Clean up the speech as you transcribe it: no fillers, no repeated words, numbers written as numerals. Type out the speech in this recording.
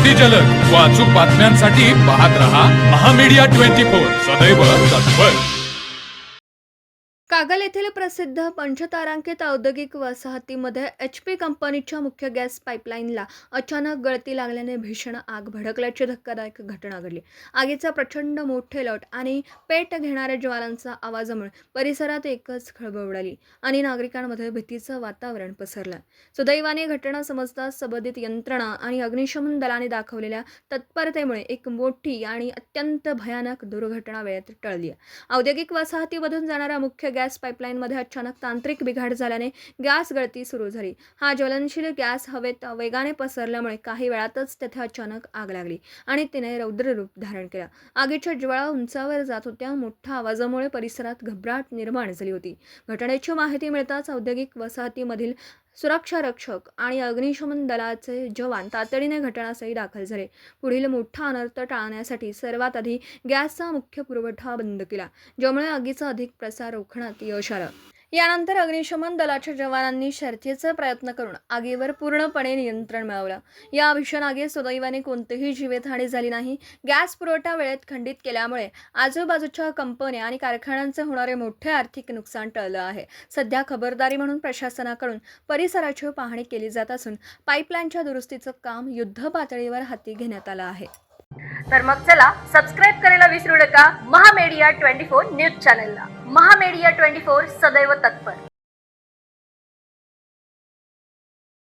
अगदी जलद व अचूक बातम्यांसाठी पाहत रहा महामीडिया 24 सदैव तत्पर. कागल येथील प्रसिद्ध पंचतारांकित औद्योगिक वसाहतीमध्ये HP कंपनीच्या मुख्य गॅस पाईपलाईनला अचानक गळती लागल्याने भीषण आग भडकल्याची धक्कादायक घटना घडली. आगीचा प्रचंड मोठे लट आणि पेट घेणाऱ्या ज्वालांचा आवाजामुळे परिसरात एकच खळबळ उडाली आणि नागरिकांमध्ये भीतीचं वातावरण पसरलं. सुदैवाने घटना समजताच संबंधित यंत्रणा आणि अग्निशमन दलाने दाखवलेल्या तत्परतेमुळे एक मोठी आणि अत्यंत भयानक दुर्घटना वेळेत टळली. औद्योगिक वसाहतीमधून जाणारा मुख्य गॅस पाईपलाईनमध्ये अचानक तांत्रिक बिघाड झाल्याने गॅस गळती सुरू झाली. हा ज्वलनशील गॅस हवेत वेगाने पसरल्यामुळे काही वेळातच तेथे अचानक आग लागली आणि तिने रौद्र रूप धारण केलं. आगीच्या ज्वाळा उंचावर जात होत्या. मोठ्या आवाजामुळे परिसरात घबराट निर्माण झाली होती. घटनेची माहिती मिळताच औद्योगिक वसाहतीमधील सुरक्षा रक्षक आणि अग्निशमन दलाचे जवान तातडीने घटनास्थळी दाखल झाले. पुढील मोठा अनर्थ टाळण्यासाठी सर्वात आधी गॅसचा मुख्य पुरवठा बंद केला, ज्यामुळे आगीचा अधिक प्रसार रोखण्यात यश आलं. यानंतर अग्निशमन दलाच्या जवानांनी शर्थीचे प्रयत्न करून आगीवर पूर्णपणे नियंत्रण मिळवलं. या भीषण आगीत सुदैवाने कोणतीही जीवितहानी झाली नाही. गॅस पुरवठा वेळेत खंडित केल्यामुळे आजूबाजूच्या कंपन्या आणि कारखान्यांचे होणारे मोठे आर्थिक नुकसान टळलं आहे. सध्या खबरदारी म्हणून प्रशासनाकडून परिसराची पाहणी केली जात असून पाईपलाईनच्या दुरुस्तीचं काम युद्धपातळीवर हाती घेण्यात आलं आहे. तर मग चला सबस्क्राईब करायला विसरू नका महामीडिया 24 न्यूज चॅनलला. महामीडिया 24 सदैव तत्पर.